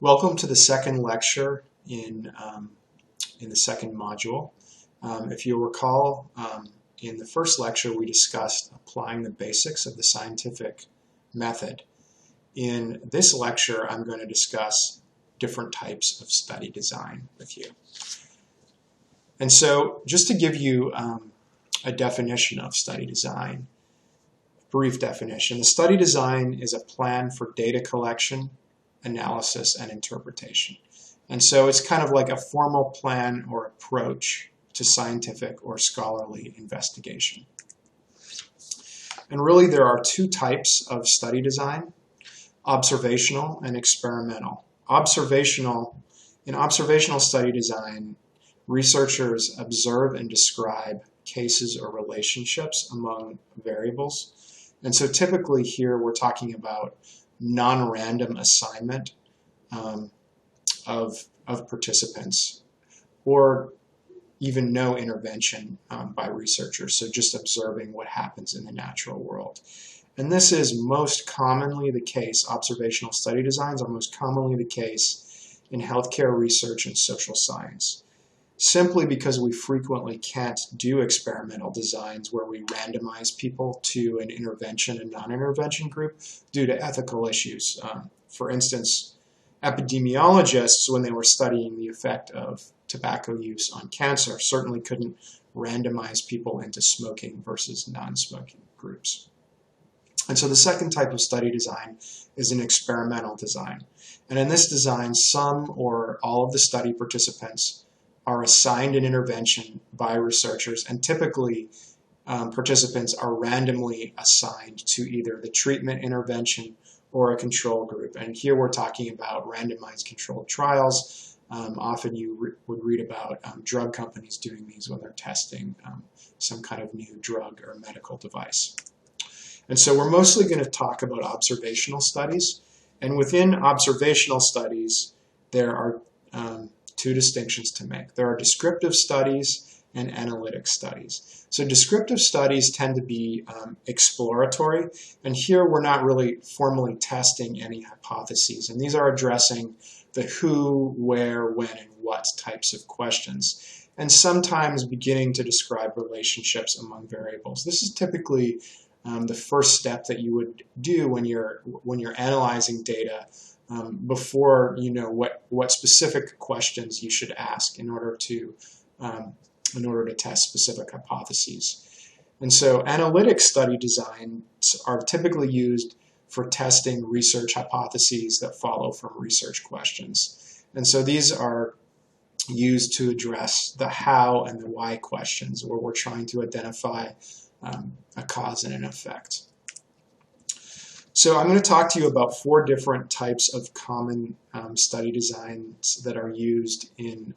Welcome to the second lecture in the second module. If you'll recall, in the first lecture we discussed applying the basics of the scientific method. In this lecture I'm going to discuss different types of study design with you. And so just to give you a definition of study design, brief definition, the study design is a plan for data collection, analysis, and interpretation. And so it's kind of like a formal plan or approach to scientific or scholarly investigation. And really there are two types of study design, observational and experimental. In observational study design, researchers observe and describe cases or relationships among variables. And so typically here we're talking about non-random assignment of participants, or even no intervention by researchers, so just observing what happens in the natural world. And this is most commonly the case, observational study designs are most commonly the case in healthcare research and social science, simply because we frequently can't do experimental designs where we randomize people to an intervention and non-intervention group due to ethical issues. For instance, epidemiologists, when they were studying the effect of tobacco use on cancer, certainly couldn't randomize people into smoking versus non-smoking groups. And so the second type of study design is an experimental design. And in this design, some or all of the study participants are assigned an intervention by researchers, and typically participants are randomly assigned to either the treatment intervention or a control group. And here we're talking about randomized controlled trials. Often you would read about drug companies doing these when they're testing some kind of new drug or medical device. And so we're mostly going to talk about observational studies. And within observational studies, there are two distinctions to make. There are descriptive studies and analytic studies. So descriptive studies tend to be exploratory, and here we're not really formally testing any hypotheses, and these are addressing the who, where, when, and what types of questions, and sometimes beginning to describe relationships among variables. This is typically the first step that you would do when you're analyzing data before you know what specific questions you should ask in order to test specific hypotheses. And so analytic study designs are typically used for testing research hypotheses that follow from research questions. And so these are used to address the how and the why questions, where we're trying to identify a cause and an effect. So I'm going to talk to you about four different types of common study designs that are used in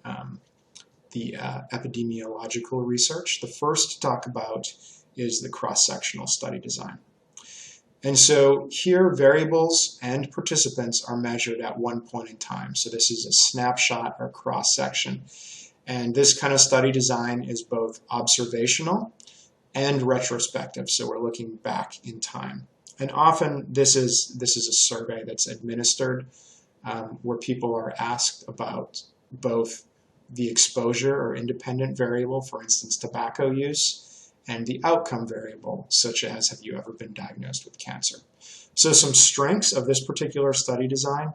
the epidemiological research. The first to talk about is the cross-sectional study design. And so here variables and participants are measured at one point in time. So this is a snapshot or cross-section. And this kind of study design is both observational and retrospective. So we're looking back in time. And often this is a survey that's administered where people are asked about both the exposure or independent variable, for instance, tobacco use, and the outcome variable, such as have you ever been diagnosed with cancer. So some strengths of this particular study design.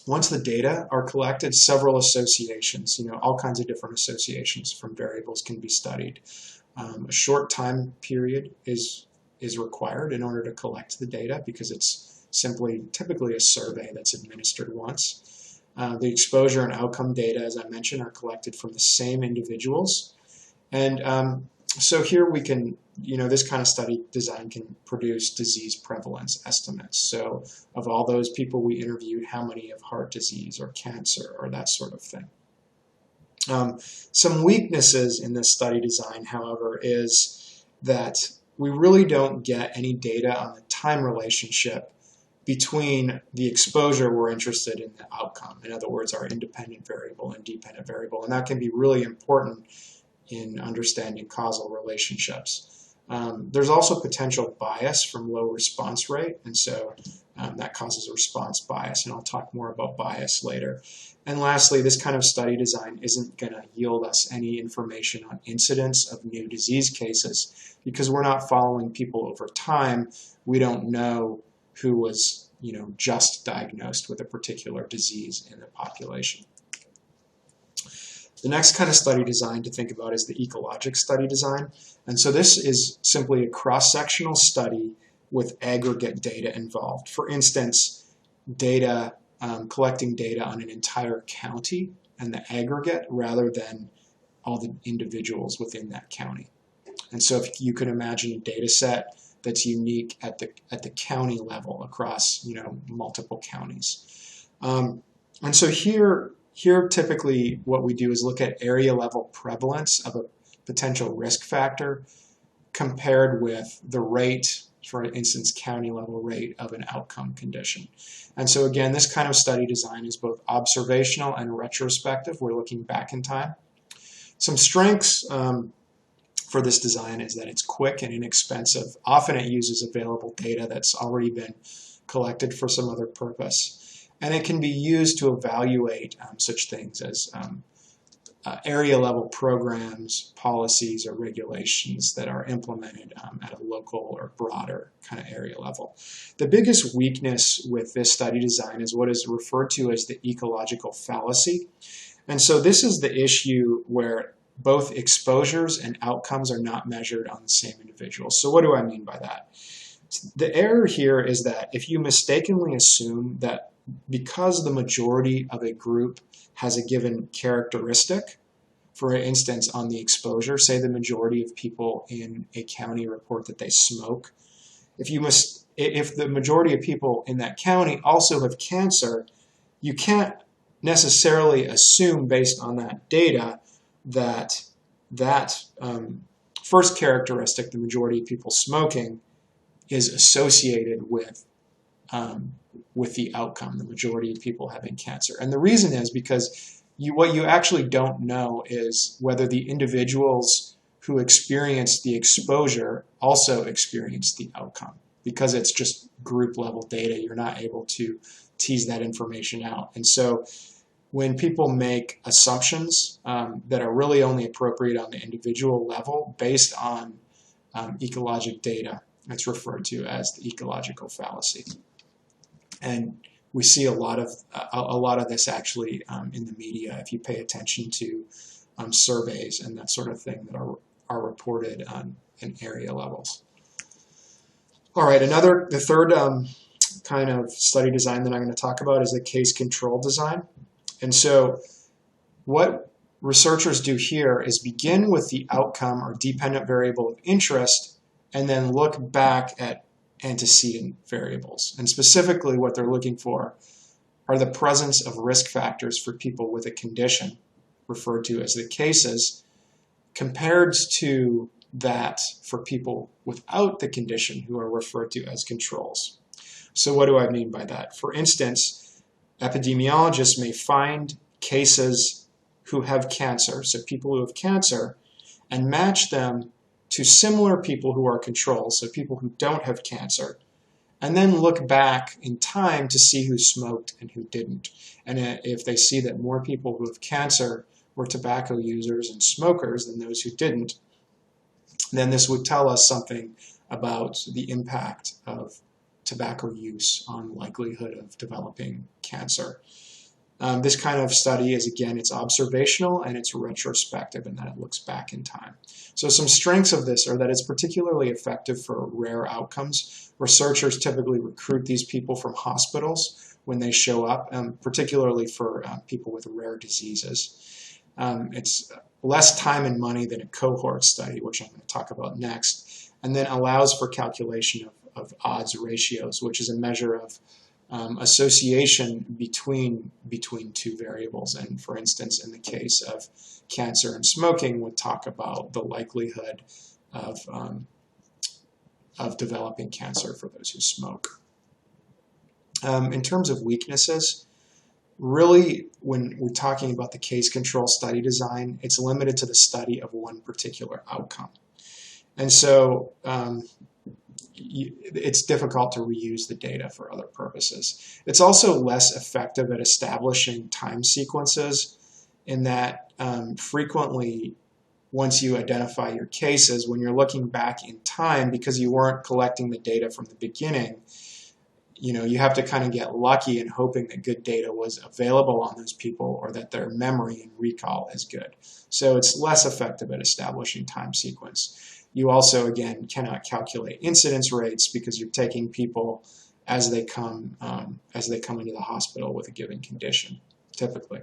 Once the data are collected, several associations, all kinds of different associations from variables can be studied. A short time period is required in order to collect the data because it's typically a survey that's administered once. The exposure and outcome data, as I mentioned, are collected from the same individuals. And so here we can, this kind of study design can produce disease prevalence estimates. So of all those people we interviewed, how many have heart disease or cancer or that sort of thing. Some weaknesses in this study design, however, is that we really don't get any data on the time relationship between the exposure we're interested in the outcome. In other words, our independent variable and dependent variable. And that can be really important in understanding causal relationships. There's also potential bias from low response rate. And so that causes a response bias, and I'll talk more about bias later. And lastly, this kind of study design isn't going to yield us any information on incidence of new disease cases because we're not following people over time. We don't know who was, just diagnosed with a particular disease in the population. The next kind of study design to think about is the ecologic study design. And so this is simply a cross-sectional study with aggregate data involved. For instance, collecting data on an entire county and the aggregate rather than all the individuals within that county. And so if you could imagine a data set that's unique at the county level across multiple counties. And so here typically what we do is look at area level prevalence of a potential risk factor compared with the rate, for instance, county level rate of an outcome condition. And so again, this kind of study design is both observational and retrospective. We're looking back in time. Some strengths for this design is that it's quick and inexpensive. Often it uses available data that's already been collected for some other purpose. And it can be used to evaluate such things as area level programs, policies, or regulations that are implemented at a local or broader kind of area level. The biggest weakness with this study design is what is referred to as the ecological fallacy. And so this is the issue where both exposures and outcomes are not measured on the same individual. So what do I mean by that? The error here is that if you mistakenly assume that because the majority of a group has a given characteristic, for instance, on the exposure, say the majority of people in a county report that they smoke, if the majority of people in that county also have cancer, you can't necessarily assume based on that data that first characteristic, the majority of people smoking, is associated with the outcome, the majority of people having cancer. And the reason is because what you actually don't know is whether the individuals who experienced the exposure also experienced the outcome. Because it's just group level data, you're not able to tease that information out. And so when people make assumptions that are really only appropriate on the individual level based on ecologic data, it's referred to as the ecological fallacy. And we see a lot of this actually in the media if you pay attention to surveys and that sort of thing that are reported in area levels. All right, the third kind of study design that I'm going to talk about is the case control design. And so what researchers do here is begin with the outcome or dependent variable of interest and then look back at antecedent variables. And specifically what they're looking for are the presence of risk factors for people with a condition, referred to as the cases, compared to that for people without the condition who are referred to as controls. So what do I mean by that? For instance, epidemiologists may find cases who have cancer, so people who have cancer, and match them to similar people who are controls, so people who don't have cancer, and then look back in time to see who smoked and who didn't. And if they see that more people who have cancer were tobacco users and smokers than those who didn't, then this would tell us something about the impact of tobacco use on likelihood of developing cancer. This kind of study is, again, it's observational and it's retrospective in that it looks back in time. So some strengths of this are that it's particularly effective for rare outcomes. Researchers typically recruit these people from hospitals when they show up, particularly for people with rare diseases. It's less time and money than a cohort study, which I'm going to talk about next, and then allows for calculation of odds ratios, which is a measure of association between two variables. And for instance, in the case of cancer and smoking, would talk about the likelihood of developing cancer for those who smoke. In terms of weaknesses, really, when we're talking about the case control study design, it's limited to the study of one particular outcome. And so it's difficult to reuse the data for other purposes. It's also less effective at establishing time sequences in that frequently, once you identify your cases, when you're looking back in time, because you weren't collecting the data from the beginning, you have to kind of get lucky in hoping that good data was available on those people or that their memory and recall is good. So it's less effective at establishing time sequence. You also, again, cannot calculate incidence rates because you're taking people as they come into the hospital with a given condition, typically.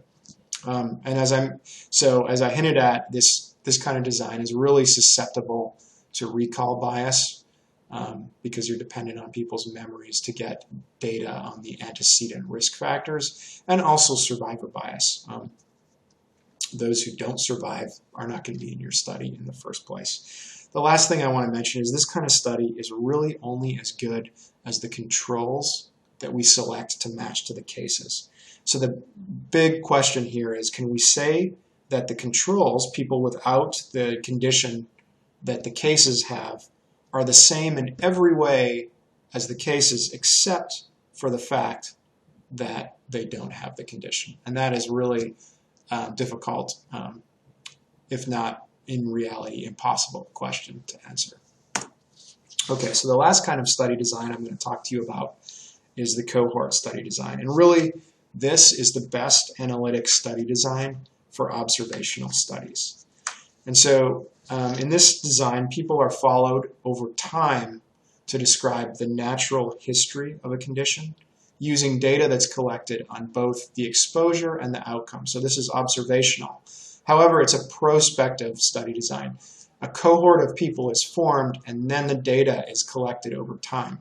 And as I hinted at, this kind of design is really susceptible to recall bias. Because you're dependent on people's memories to get data on the antecedent risk factors, and also survivor bias. Those who don't survive are not going to be in your study in the first place. The last thing I want to mention is this kind of study is really only as good as the controls that we select to match to the cases. So the big question here is, can we say that the controls, people without the condition that the cases have, are the same in every way as the cases except for the fact that they don't have the condition? And that is really difficult, if not in reality impossible question to answer. Okay, so the last kind of study design I'm going to talk to you about is the cohort study design. And really, this is the best analytic study design for observational studies. And so in this design, people are followed over time to describe the natural history of a condition using data that's collected on both the exposure and the outcome. So this is observational. However, it's a prospective study design. A cohort of people is formed, and then the data is collected over time.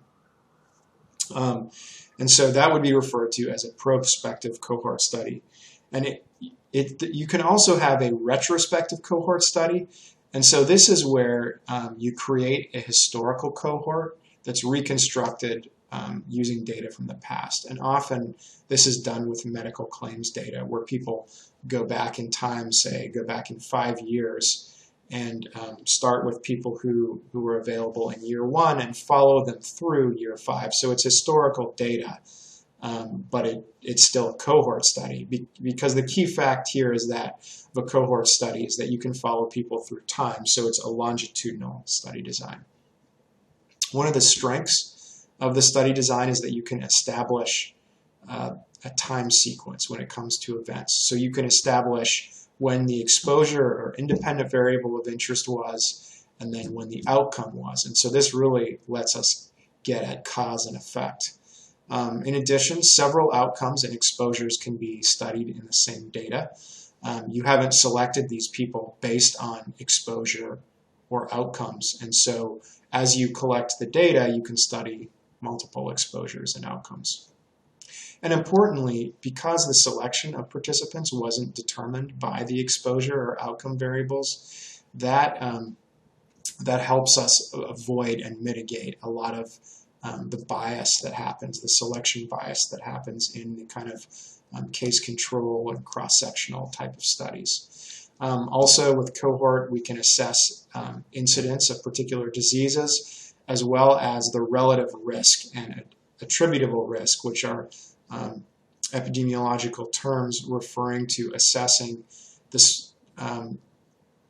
And so that would be referred to as a prospective cohort study. And you can also have a retrospective cohort study. And so this is where you create a historical cohort that's reconstructed using data from the past. And often this is done with medical claims data where people go back in time, say, go back in 5 years and start with people who were available in year 1 and follow them through year 5. So it's historical data, but it's still a cohort study because the key fact here is that the cohort study is that you can follow people through time. So it's a longitudinal study design. One of the strengths of the study design is that you can establish a time sequence when it comes to events. So you can establish when the exposure or independent variable of interest was, and then when the outcome was. And so this really lets us get at cause and effect. In addition, several outcomes and exposures can be studied in the same data. You haven't selected these people based on exposure or outcomes. And so as you collect the data, you can study multiple exposures and outcomes. And importantly, because the selection of participants wasn't determined by the exposure or outcome variables, that helps us avoid and mitigate a lot of the bias that happens, the selection bias that happens in the kind of case control and cross-sectional type of studies. Also with cohort, we can assess incidence of particular diseases as well as the relative risk and attributable risk, which are epidemiological terms referring to assessing this,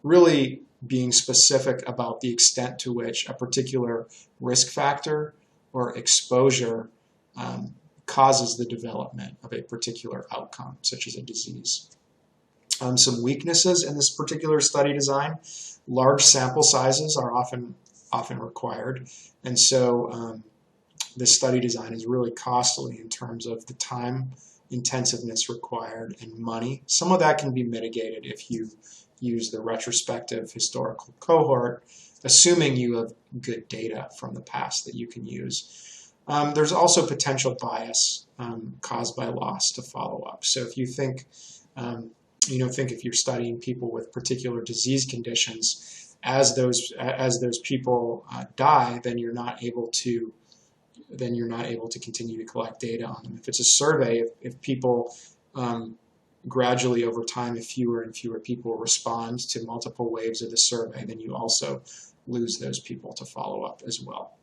really being specific about the extent to which a particular risk factor or exposure causes the development of a particular outcome, such as a disease. Some weaknesses in this particular study design: large sample sizes are often required, and so this study design is really costly in terms of the time intensiveness required and money. Some of that can be mitigated if you use the retrospective historical cohort, assuming you have good data from the past that you can use. There's also potential bias caused by loss to follow up. So if you think, if you're studying people with particular disease conditions, as those people die, then you're not able to continue to collect data on them. If it's a survey, if people gradually over time, if fewer and fewer people respond to multiple waves of the survey, then you also lose those people to follow up as well.